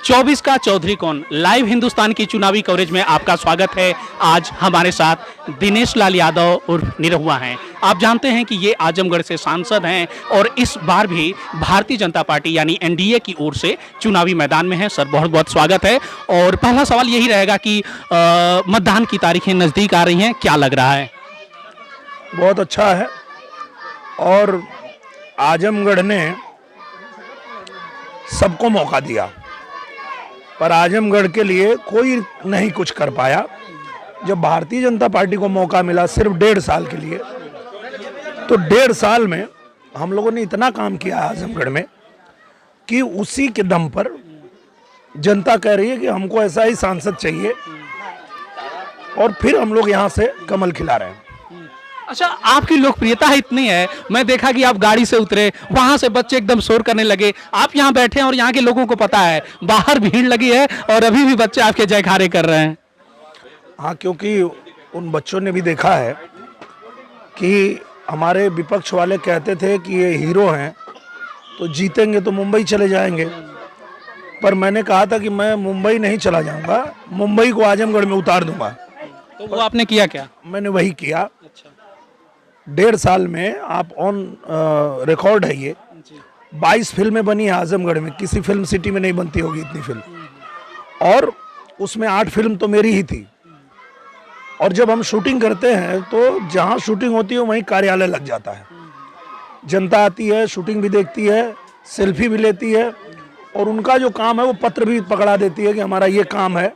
24 का चौधरी कौन लाइव हिंदुस्तान की चुनावी कवरेज में आपका स्वागत है। आज हमारे साथ दिनेश लाल यादव उर्फ निरहुआ हैं। आप जानते हैं कि ये आजमगढ़ से सांसद हैं और इस बार भी भारतीय जनता पार्टी यानी एनडीए की ओर से चुनावी मैदान में है। सर बहुत बहुत स्वागत है। और पहला सवाल यही रहेगा कि मतदान की तारीखें नज़दीक आ रही हैं, क्या लग रहा है? बहुत अच्छा है और आजमगढ़ ने सबको मौका दिया, पर आजमगढ़ के लिए कोई नहीं कुछ कर पाया। जब भारतीय जनता पार्टी को मौका मिला सिर्फ 1.5 साल के लिए, तो 1.5 साल में हम लोगों ने इतना काम किया आजमगढ़ में कि उसी के दम पर जनता कह रही है कि हमको ऐसा ही सांसद चाहिए और फिर हम लोग यहाँ से कमल खिला रहे हैं। अच्छा, आपकी लोकप्रियता इतनी है, मैं देखा कि आप गाड़ी से उतरे, वहां से बच्चे एकदम शोर करने लगे, आप यहाँ बैठे हैं और यहाँ के लोगों को पता है बाहर भीड़ लगी है और अभी भी बच्चे आपके जयकारे कर रहे हैं। हाँ, क्योंकि उन बच्चों ने भी देखा है कि हमारे विपक्ष वाले कहते थे कि ये हीरो हैं तो जीतेंगे तो मुंबई चले जाएंगे, पर मैंने कहा था कि मैं मुंबई नहीं चला जाऊंगा, मुंबई को आजमगढ़ में उतार दूंगा। तो वो आपने किया क्या? मैंने वही किया। 1.5 साल में आप ऑन रिकॉर्ड है ये 22 फिल्में बनी है आजमगढ़ में, किसी फिल्म सिटी में नहीं बनती होगी इतनी फिल्म, और उसमें 8 फिल्म तो मेरी ही थी। और जब हम शूटिंग करते हैं तो जहाँ शूटिंग होती है वहीं कार्यालय लग जाता है, जनता आती है, शूटिंग भी देखती है, सेल्फी भी लेती है, और उनका जो काम है वो पत्र भी पकड़ा देती है कि हमारा ये काम है,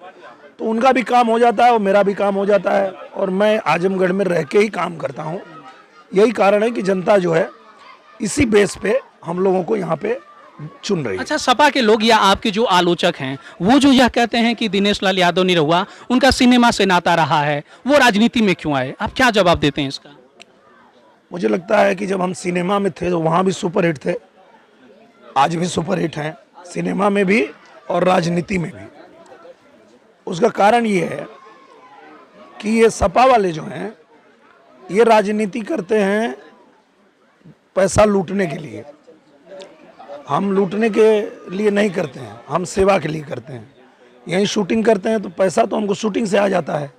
तो उनका भी काम हो जाता है और मेरा भी काम हो जाता है, और मैं आजमगढ़ में रह के ही काम करता हूँ। यही कारण है कि जनता जो है इसी बेस पे हम लोगों को यहाँ पे चुन रही है। अच्छा, सपा के लोग या आपके जो आलोचक हैं वो जो यह कहते हैं कि दिनेश लाल यादव निरहुआ उनका सिनेमा से नाता रहा है, वो राजनीति में क्यों आए? आप क्या जवाब देते हैं इसका? मुझे लगता है कि जब हम सिनेमा में थे तो वहाँ भी सुपरहिट थे, आज भी सुपरहिट हैं, सिनेमा में भी और राजनीति में भी। उसका कारण ये है कि ये सपा वाले जो हैं ये राजनीति करते हैं पैसा लूटने के लिए। हम लूटने के लिए नहीं करते हैं, हम सेवा के लिए करते हैं। यहीं शूटिंग करते हैं तो पैसा तो हमको शूटिंग से आ जाता है,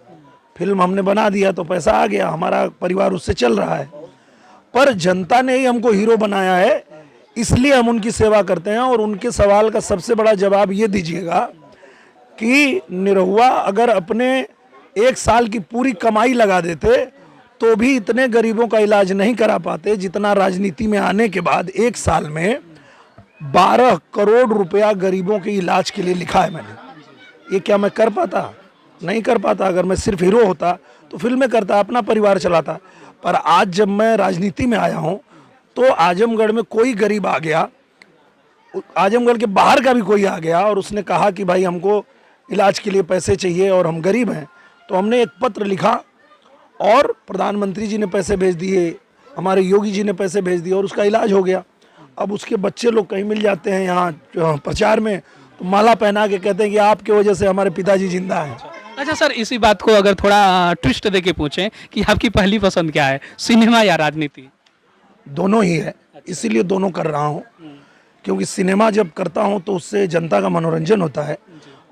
फिल्म हमने बना दिया तो पैसा आ गया, हमारा परिवार उससे चल रहा है। पर जनता ने ही हमको हीरो बनाया है, इसलिए हम उनकी सेवा करते हैं। और उनके सवाल का सबसे बड़ा जवाब ये दीजिएगा कि निरहुआ अगर अपने 1 साल की पूरी कमाई लगा देते तो भी इतने गरीबों का इलाज नहीं करा पाते जितना राजनीति में आने के बाद 1 साल में 12 करोड़ रुपया गरीबों के इलाज के लिए लिखा है मैंने। ये क्या मैं कर पाता? नहीं कर पाता। अगर मैं सिर्फ हीरो होता तो फिल्में करता, अपना परिवार चलाता। पर आज जब मैं राजनीति में आया हूँ तो आजमगढ़ में कोई गरीब आ गया, आजमगढ़ के बाहर का भी कोई आ गया और उसने कहा कि भाई हमको इलाज के लिए पैसे चाहिए और हम गरीब हैं, तो हमने एक पत्र लिखा और प्रधानमंत्री जी ने पैसे भेज दिए, हमारे योगी जी ने पैसे भेज दिए और उसका इलाज हो गया। अब उसके बच्चे लोग कहीं मिल जाते हैं यहाँ प्रचार में तो माला पहना के कहते हैं कि आपके वजह से हमारे पिताजी जिंदा हैं। अच्छा सर, इसी बात को अगर थोड़ा ट्विस्ट देके पूछें कि आपकी पहली पसंद क्या है, सिनेमा या राजनीति? दोनों ही है, इसीलिए दोनों कर रहा हूँ, क्योंकि सिनेमा जब करता हूँ तो उससे जनता का मनोरंजन होता है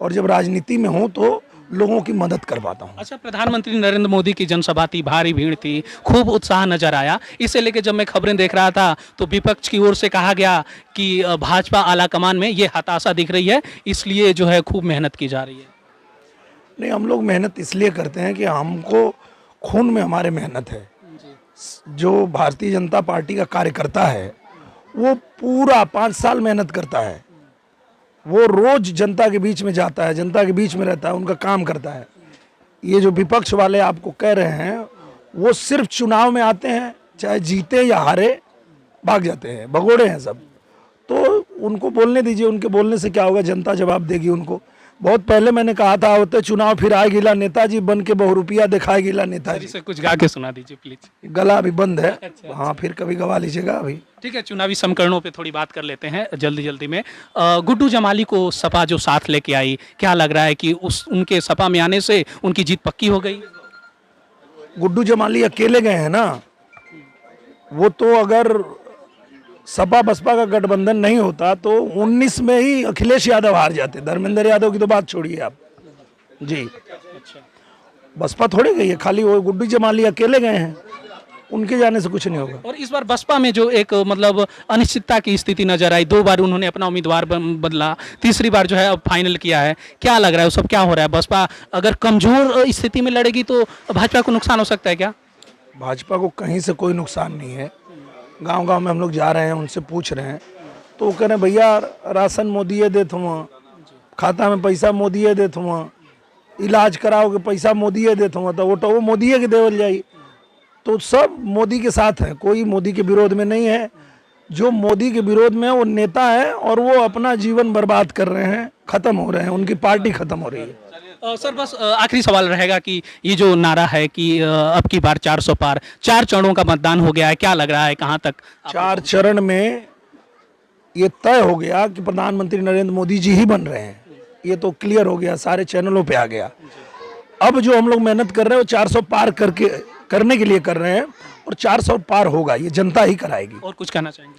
और जब राजनीति में हूँ तो लोगों की मदद कर पाता हूँ। अच्छा, प्रधानमंत्री नरेंद्र मोदी की जनसभा थी, भारी भीड़ थी, खूब उत्साह नजर आया। इसे लेके जब मैं खबरें देख रहा था तो विपक्ष की ओर से कहा गया कि भाजपा आलाकमान में ये हताशा दिख रही है, इसलिए जो है खूब मेहनत की जा रही है। नहीं, हम लोग मेहनत इसलिए करते हैं कि हमको खून में हमारे मेहनत है। जो भारतीय जनता पार्टी का कार्यकर्ता है वो पूरा 5 साल मेहनत करता है, वो रोज जनता के बीच में जाता है, जनता के बीच में रहता है, उनका काम करता है। ये जो विपक्ष वाले आपको कह रहे हैं वो सिर्फ चुनाव में आते हैं, चाहे जीते या हारे भाग जाते हैं, भगोड़े हैं सब। तो उनको बोलने दीजिए, उनके बोलने से क्या होगा, जनता जवाब देगी उनको। बहुत पहले मैंने कहा था होते चुनाव फिर आए गिला नेताजी बन के बहुरूपिया दिखाए गिला नेताजी। से कुछ गा के सुना दीजिए प्लीज। गला अभी बंद है। हाँ, फिर कभी गवा लीजिएगा। अभी ठीक है, चुनावी समीकरणों पे थोड़ी बात कर लेते हैं जल्दी जल्दी में। गुड्डू जमाली को सपा जो साथ लेके आई, क्या लग रहा है कि उनके सपा में आने से उनकी जीत पक्की हो गई? गुड्डू जमाली अकेले गए हैं ना, वो तो अगर सपा बसपा का गठबंधन नहीं होता तो 19 में ही अखिलेश यादव हार जाते। धर्मेंद्र यादव की तो बात छोड़िए आप जी। बसपा थोड़ी गई है, खाली वो गुड्डू जमाली अकेले गए हैं, उनके जाने से कुछ नहीं होगा। और इस बार बसपा में जो एक मतलब अनिश्चितता की स्थिति नजर आई, 2 बार उन्होंने अपना उम्मीदवार बदला, तीसरी बार जो है अब फाइनल किया है, क्या लग रहा है वो सब क्या हो रहा है? बसपा अगर कमजोर स्थिति में लड़ेगी तो भाजपा को नुकसान हो सकता है क्या? भाजपा को कहीं से कोई नुकसान नहीं है। गांव गांव में हम लोग जा रहे हैं, उनसे पूछ रहे हैं तो वो कह रहे हैं भैया राशन मोदी ये देत हुआ, खाता में पैसा मोदी ये देत हुआ, इलाज कराओगे पैसा मोदी ये देत हुआ, तो वो मोदी के देवल जाई। तो सब मोदी के साथ हैं, कोई मोदी के विरोध में नहीं है। जो मोदी के विरोध में है वो नेता है और वो अपना जीवन बर्बाद कर रहे हैं, खत्म हो रहे हैं, उनकी पार्टी खत्म हो रही है। सर बस आखिरी सवाल रहेगा कि ये जो नारा है कि अब की बार 400 पार, 4 चरणों का मतदान हो गया है, क्या लग रहा है कहाँ तक? 4 चरण में ये तय हो गया कि प्रधानमंत्री नरेंद्र मोदी जी ही बन रहे हैं, ये तो क्लियर हो गया, सारे चैनलों पे आ गया। अब जो हम लोग मेहनत कर रहे हैं वो 400 पार करने के लिए कर रहे हैं और 400 पार होगा, ये जनता ही कराएगी। और कुछ कहना चाहेंगे?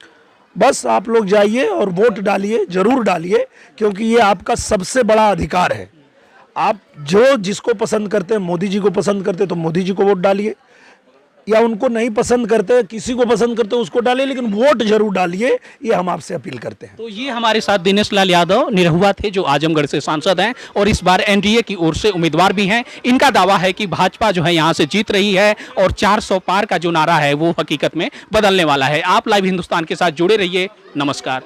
बस आप लोग जाइए और वोट डालिए, जरूर डालिए, क्योंकि ये आपका सबसे बड़ा अधिकार है। आप जो जिसको पसंद करते हैं, मोदी जी को पसंद करते हैं तो मोदी जी को वोट डालिए, या उनको नहीं पसंद करते, किसी को पसंद करते उसको डालिए, लेकिन वोट जरूर डालिए, ये हम आपसे अपील करते हैं। तो ये हमारे साथ दिनेश लाल यादव निरहुआ थे, जो आजमगढ़ से सांसद हैं और इस बार एनडीए की ओर से उम्मीदवार भी हैं। इनका दावा है कि भाजपा जो है यहाँ से जीत रही है और 400 पार का जो नारा है वो हकीकत में बदलने वाला है। आप लाइव हिंदुस्तान के साथ जुड़े रहिए। नमस्कार।